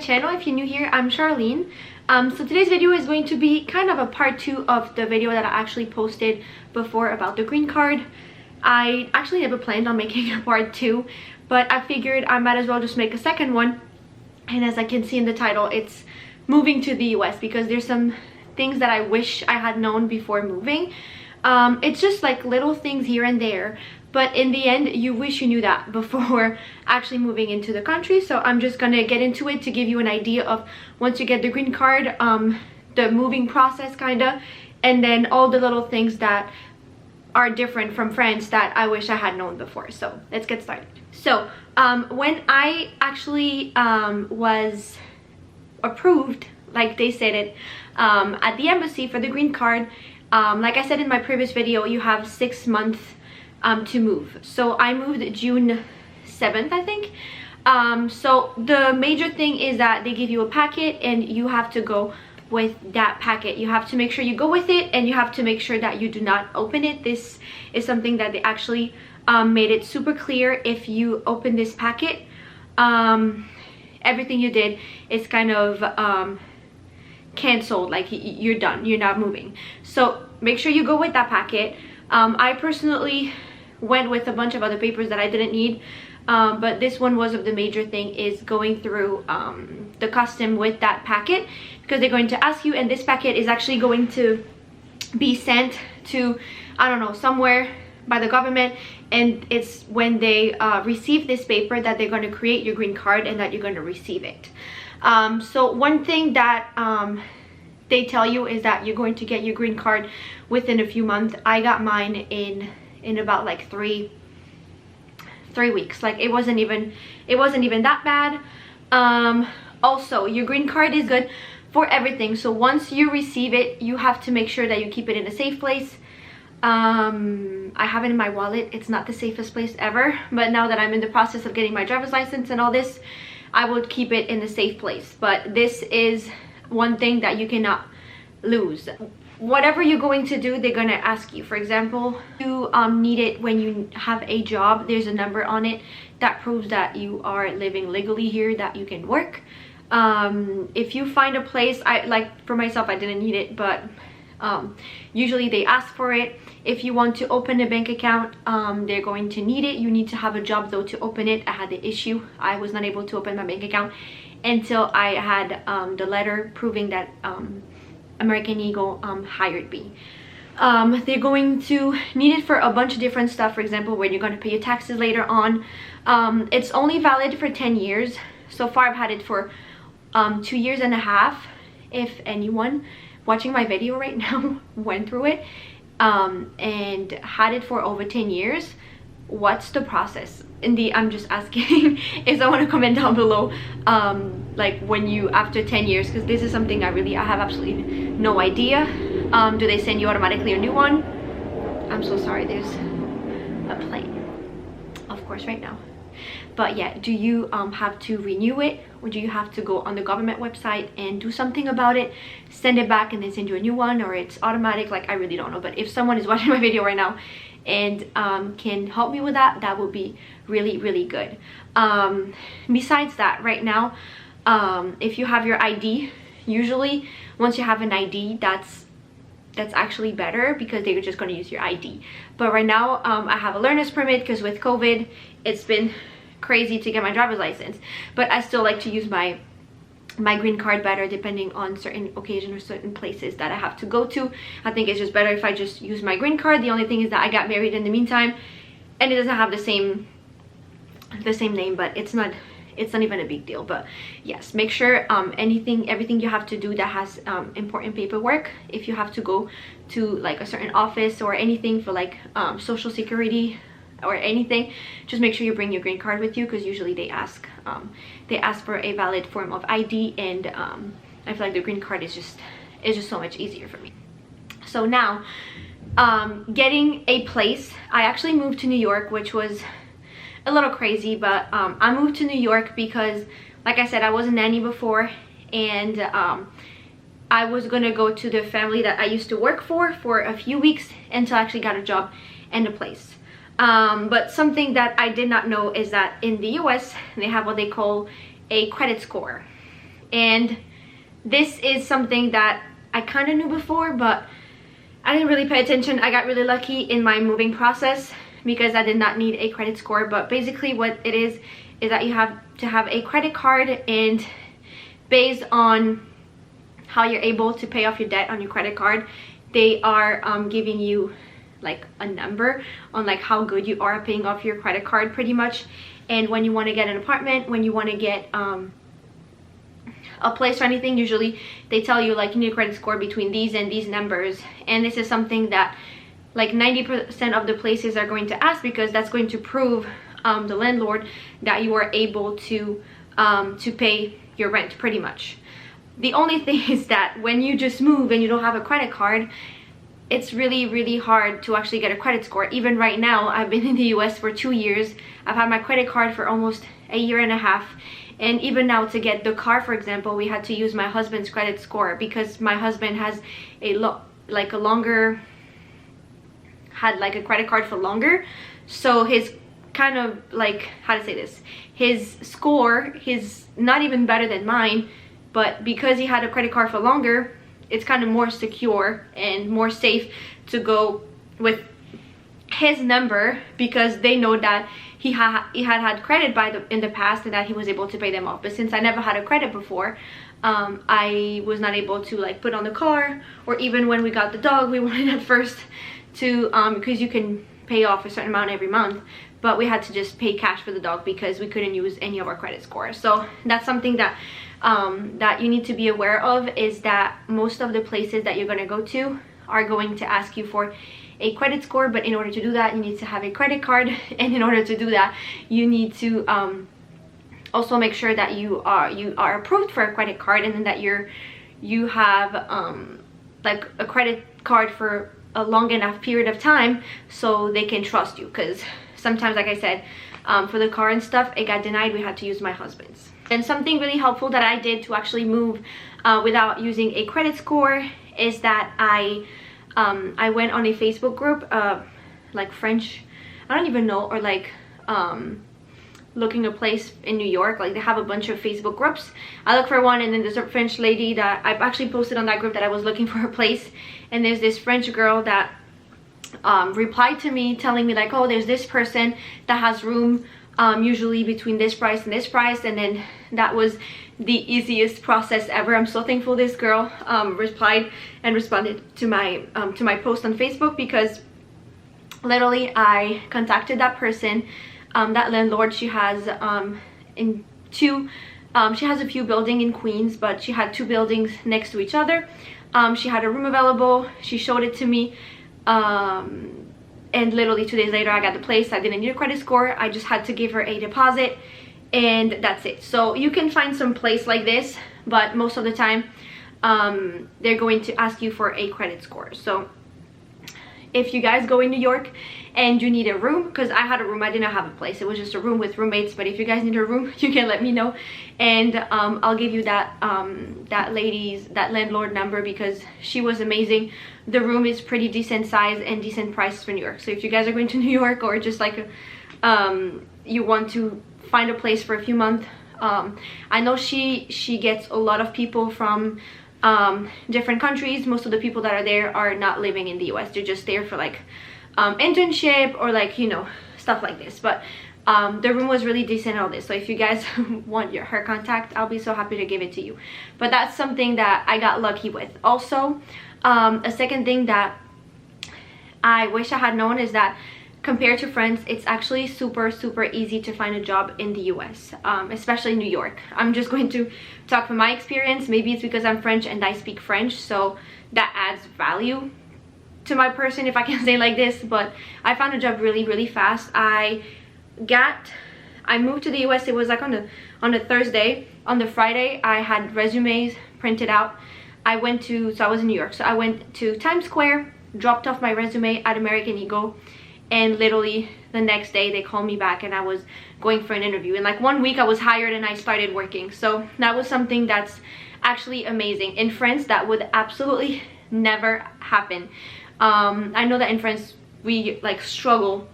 channel. If you're new here, I'm Charlene. So today's video is going to be kind of a part 2 of the video that I actually posted before about the green card. I actually never planned on making a part 2, but I figured I might as well just make a second one. And as I can see in the title, it's moving to the US because there's some things that I wish I had known before moving. It's just like little things here and there, but in the end you wish you knew that before actually moving into the country. So I'm just gonna get into it to give you an idea of once you get the green card, the moving process kinda, and then all the little things that are different from France that I wish I had known before. So let's get started. So when I actually was approved, like they said it, at the embassy for the green card, like I said in my previous video, you have 6 months to move. So I moved June 7th, I think. So the major thing is that they give you a packet and you have to go with that packet. You have to make sure you go with it, and you have to make sure that you do not open it. This is something that they actually made it super clear. If you open this packet, everything you did is kind of canceled, like you're done, you're not moving. So make sure you go with that packet. I personally went with a bunch of other papers that I didn't need, but this one was of the major thing, is going through the custom with that packet, because they're going to ask you, and this packet is actually going to be sent to, I don't know, somewhere by the government, and it's when they receive this paper that they're going to create your green card and that you're going to receive it. So one thing that they tell you is that you're going to get your green card within a few months. I got mine in about like three weeks. Like it wasn't even that bad. Also, your green card is good for everything. So once you receive it, you have to make sure that you keep it in a safe place. I have it in my wallet. It's not the safest place ever, but now that I'm in the process of getting my driver's license and all this, I would keep it in a safe place. But this is one thing that you cannot lose. Whatever you're going to do, they're gonna ask you. For example, you need it when you have a job. There's a number on it that proves that you are living legally here, that you can work. If you find a place, like for myself, I didn't need it, but usually they ask for it. If you want to open a bank account, they're going to need it. You need to have a job though to open it. I had the issue. I was not able to open my bank account until I had the letter proving that American Eagle hired me. They're going to need it for a bunch of different stuff. For example, when you're going to pay your taxes later on. It's only valid for 10 years. So far I've had it for 2.5 years. If anyone watching my video right now went through it and had it for over 10 years, what's the process? I'm just asking if someone to comment down below, like when you, after 10 years, because this is something I have absolutely no idea. Do they send you automatically a new one? I'm so sorry, there's a plane, of course, right now. But yeah, do you have to renew it, or do you have to go on the government website and do something about it, send it back, and then send you a new one, or it's automatic? Like, I really don't know. But if someone is watching my video right now and can help me with that, that would be really good. Besides that, right now, if you have your ID, usually once you have an ID, that's actually better, because they're just going to use your ID. But right now, I have a learner's permit, because with COVID it's been crazy to get my driver's license, but I still like to use my green card better, depending on certain occasions or certain places that I have to go to. I think it's just better if I just use my green card. The only thing is that I got married in the meantime, and it doesn't have the same name, but it's not even a big deal. But yes, make sure everything you have to do that has important paperwork. If you have to go to like a certain office or anything for like social security or anything, just make sure you bring your green card with you, because usually they ask for a valid form of ID, and I feel like the green card is just so much easier for me. So now, getting a place. I actually moved to New York, which was a little crazy, but I moved to New York because, like I said, I was a nanny before, and I was gonna go to the family that I used to work for a few weeks until I actually got a job and a place. But something that I did not know is that in the US they have what they call a credit score. And this is something that I kind of knew before, but I didn't really pay attention. I got really lucky in my moving process because I did not need a credit score. But basically what it is that you have to have a credit card, and based on how you're able to pay off your debt on your credit card, they are giving you like a number on like how good you are at paying off your credit card pretty much. And when you want to get an apartment, when you want to get a place or anything, usually they tell you like you need a credit score between these and these numbers. And this is something that like 90% of the places are going to ask, because that's going to prove the landlord that you are able to pay your rent pretty much. The only thing is that when you just move and you don't have a credit card, it's really hard to actually get a credit score. Even right now, I've been in the US for 2 years. I've had my credit card for almost a year and a half. And even now, to get the car, for example, we had to use my husband's credit score, because my husband has had a credit card for longer. So his kind of like, how to say this, his score is not even better than mine, but because he had a credit card for longer, it's kind of more secure and more safe to go with his number, because they know that he had credit in the past and that he was able to pay them off. But since I never had a credit before, I was not able to like put on the car, or even when we got the dog, we wanted at first to because you can pay off a certain amount every month, but we had to just pay cash for the dog because we couldn't use any of our credit scores. So that's something that that you need to be aware of, is that most of the places that you're going to go to are going to ask you for a credit score. But in order to do that, you need to have a credit card, and in order to do that, you need to also make sure that you are approved for a credit card, and then that you have like a credit card for a long enough period of time so they can trust you. Because sometimes, like I said, for the car and stuff, it got denied. We had to use my husband's. And something really helpful that I did to actually move without using a credit score is that I went on a Facebook group, like French, I don't even know, or like looking a place in New York. Like they have a bunch of Facebook groups. I looked for one, and then there's a French lady that I've actually posted on that group that I was looking for a place, and there's this French girl that replied to me telling me like, oh, there's this person that has room usually between this price and this price. And then that was the easiest process ever. I'm so thankful this girl replied and responded to my post on Facebook, because literally I contacted that person, that landlord. She has she has a few buildings in Queens, but she had 2 buildings next to each other. She had a room available. She showed it to me, and literally 2 days later I got the place. I didn't need a credit score. I just had to give her a deposit, and that's it. So you can find some place like this, but most of the time they're going to ask you for a credit score. So if you guys go in New York and you need a room, because I had a room, I did not have a place, it was just a room with roommates, but if you guys need a room, you can let me know, and I'll give you that that landlord number, because she was amazing. The room is pretty decent size and decent price for New York. So if you guys are going to New York, or just like you want to find a place for a few months, I know she gets a lot of people from different countries. Most of the people that are there are not living in the US. They're just there for like internship, or like, you know, stuff like this. But the room was really decent and all this. So if you guys want her contact, I'll be so happy to give it to you. But that's something that I got lucky with. Also, a second thing that I wish I had known is that compared to France, it's actually super easy to find a job in the US, especially New York. I'm just going to talk from my experience. Maybe it's because I'm French and I speak French, so that adds value to my person, if I can say like this. But I found a job really fast. I moved to the US. It was like on a Thursday. On the Friday, I had resumes printed out. I was in New York, so I went to Times Square, dropped off my resume at American Eagle, and literally the next day they called me back and I was going for an interview. In like 1 week I was hired and I started working. So that was something that's actually amazing. In France, that would absolutely never happen. I know that in France we like struggle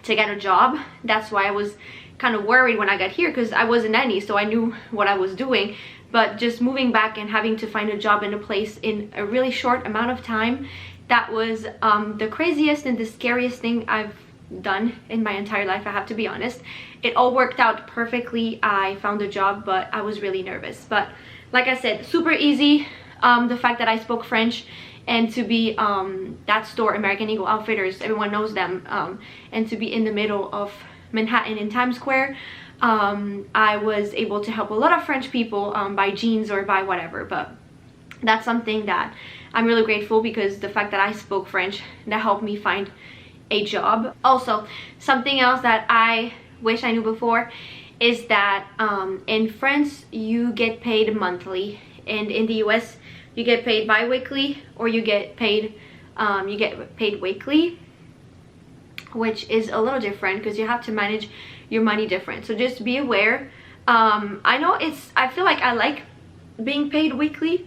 to get a job. That's why I was kind of worried when I got here, because I was a nanny, so I knew what I was doing. but just moving back and having to find a job in a place in a really short amount of time, that was the craziest and the scariest thing I've done in my entire life, I have to be honest. It all worked out perfectly. I found a job, but I was really nervous. But like I said, super easy. The fact that I spoke French, and to be that store, American Eagle Outfitters, everyone knows them, and to be in the middle of Manhattan in Times Square, I was able to help a lot of French people buy jeans or buy whatever. But that's something that I'm really grateful, because the fact that I spoke French, that helped me find a job. Also, something else that I wish I knew before is that in France you get paid monthly, and in the US you get paid bi-weekly, or you get paid weekly, which is a little different because you have to manage your money different. So just be aware. I feel like I like being paid weekly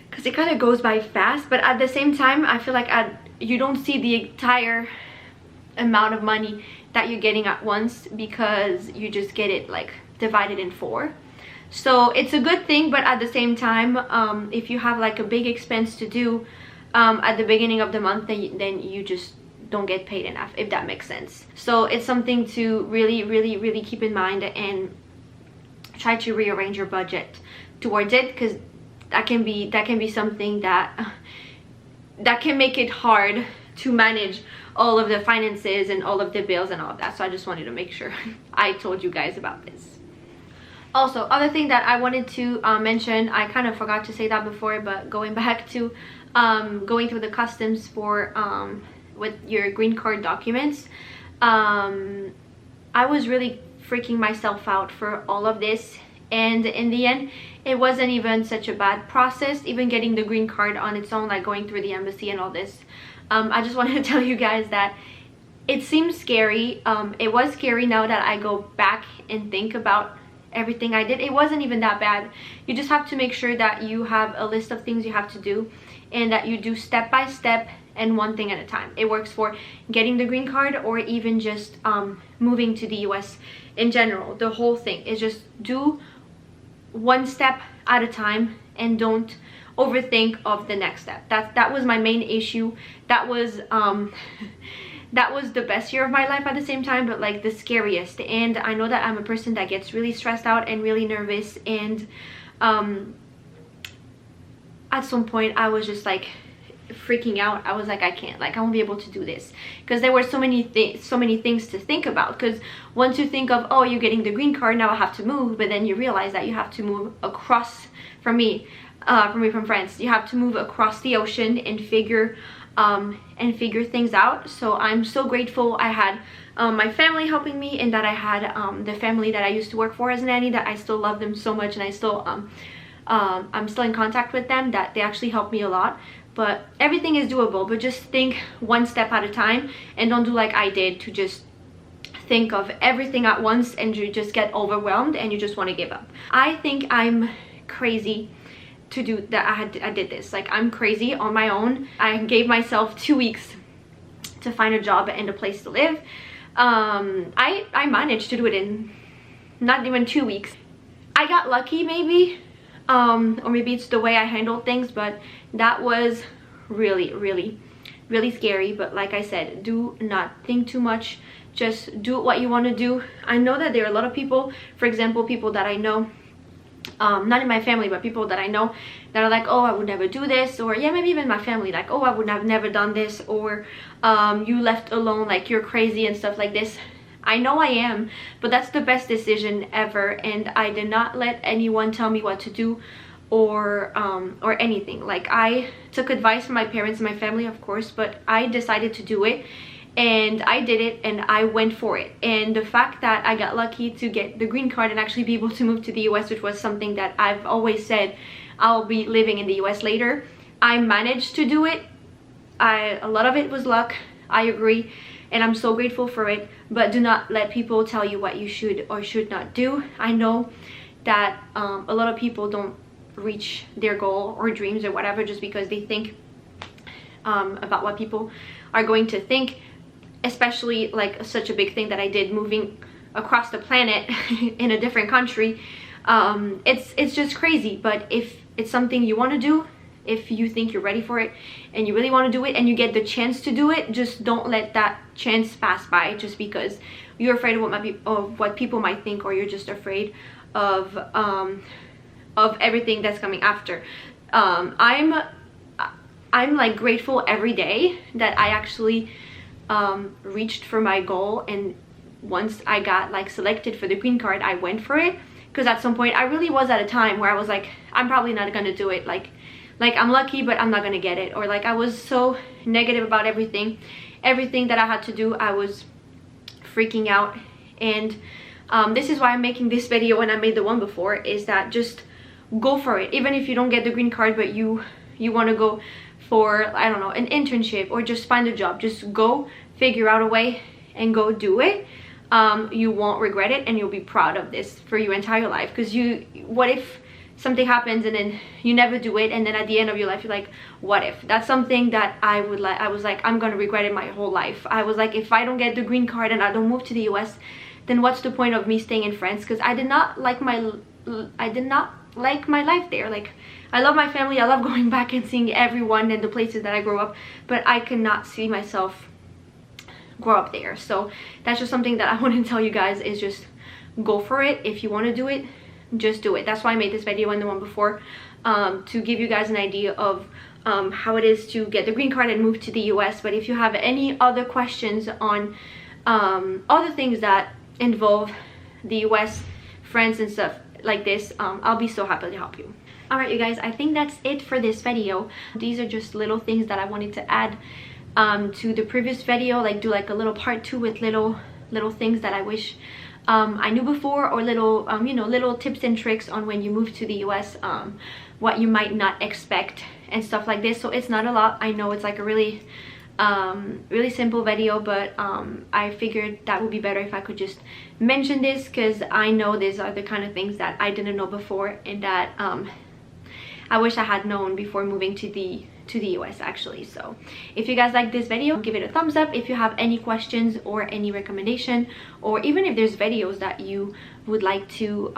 because it kind of goes by fast, but at the same time I feel like you don't see the entire amount of money that you're getting at once, because you just get it like divided in 4. So it's a good thing, but at the same time, if you have like a big expense to do at the beginning of the month, then you just don't get paid enough, if that makes sense. So it's something to really keep in mind, and try to rearrange your budget towards it, because that can be something that can make it hard to manage all of the finances and all of the bills and all of that. So I just wanted to make sure I told you guys about this. Also, other thing that I wanted to mention, I kind of forgot to say that before, but going back to going through the customs for with your green card documents, I was really freaking myself out for all of this, and in the end it wasn't even such a bad process, even getting the green card on its own, like going through the embassy and all this. I just wanted to tell you guys that it seems scary. It was scary. Now that I go back and think about everything I did, it wasn't even that bad. You just have to make sure that you have a list of things you have to do, and that you do step by step and one thing at a time. It works for getting the green card, or even just moving to the US in general. The whole thing is just do one step at a time, and don't overthink of the next step. That was my main issue. That was that was the best year of my life at the same time, but like the scariest. And I know that I'm a person that gets really stressed out and really nervous, and at some point I was just like freaking out. I was like, I won't be able to do this, because there were so many things to think about. Because once you think of, oh, you're getting the green card, now I have to move, but then you realize that you have to move across, from France, you have to move across the ocean and figure things out. So I'm so grateful I had my family helping me, and that I had the family that I used to work for as a nanny, that I still love them so much, and I still I'm still in contact with them, that they actually helped me a lot. But everything is doable, but just think one step at a time, and don't do like I did, to just think of everything at once, and you just get overwhelmed and you just want to give up. I think I'm crazy to do that. I did this, like, I'm crazy on my own. I gave myself 2 weeks to find a job and a place to live. I managed to do it in not even 2 weeks. I got lucky, maybe, or maybe it's the way I handled things, but that was really scary. But like I said, do not think too much, just do what you want to do. I know that there are a lot of people, for example, people that I know, not in my family, but people that I know, that are like, oh, I would never do this, or yeah, maybe even my family, like, oh, I would have never done this, or you left alone, like, you're crazy and stuff like this. I know I am, but that's the best decision ever, and I did not let anyone tell me what to do, or anything. Like, I took advice from my parents and my family, of course, but I decided to do it, and I did it, and I went for it. And the fact that I got lucky to get the green card and actually be able to move to the US, which was something that I've always said I'll be living in the US later, I managed to do it. A lot of it was luck, I agree, and I'm so grateful for it. But do not let people tell you what you should or should not do. I know that a lot of people don't reach their goal or dreams or whatever just because they think about what people are going to think, especially like such a big thing that I did, moving across the planet in a different country. It's just crazy. But if it's something you want to do, if you think you're ready for it and you really want to do it and you get the chance to do it, just don't let that chance pass by just because you're afraid of what people might think, or you're just afraid of everything that's coming after. I'm like grateful every day that I actually reached for my goal, and once I got like selected for the green card, I went for it. Because at some point I really was at a time where I was like, I'm probably not gonna do it, like I'm lucky but I'm not gonna get it, or like I was so negative about everything that I had to do. I was freaking out. And this is why I'm making this video, and I made the one before, is that just go for it. Even if you don't get the green card but you want to go for, I don't know, an internship or just find a job, just go figure out a way and go do it. You won't regret it, and you'll be proud of this for your entire life. Because what if something happens and then you never do it, and then at the end of your life you're like, what if? That's something that I was like, I'm gonna regret it my whole life. I was like, if I don't get the green card and I don't move to the US, then what's the point of me staying in France? Because I did not like my life there. Like, I love my family, I love going back and seeing everyone and the places that I grew up, but I cannot see myself grow up there. So that's just something that I want to tell you guys, is just go for it. If you want to do it, just do it. That's why I made this video and the one before, to give you guys an idea of how it is to get the green card and move to the US. But if you have any other questions on other things that involve the US, France and stuff like this, I'll be so happy to help you. Alright you guys, I think that's it for this video. These are just little things that I wanted to add to the previous video, like do like a little part 2 with little things that I wish I knew before, or little you know, little tips and tricks on when you move to the US, what you might not expect and stuff like this. So it's not a lot, I know it's like a really really simple video, but I figured that would be better if I could just mention this, because I know these are the kind of things that I didn't know before, and that I wish I had known before moving to the US actually. So if you guys like this video, give it a thumbs up. If you have any questions or any recommendation, or even if there's videos that you would like to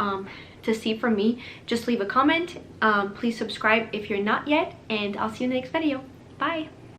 see from me, just leave a comment. Please subscribe if you're not yet, and I'll see you in the next video. Bye.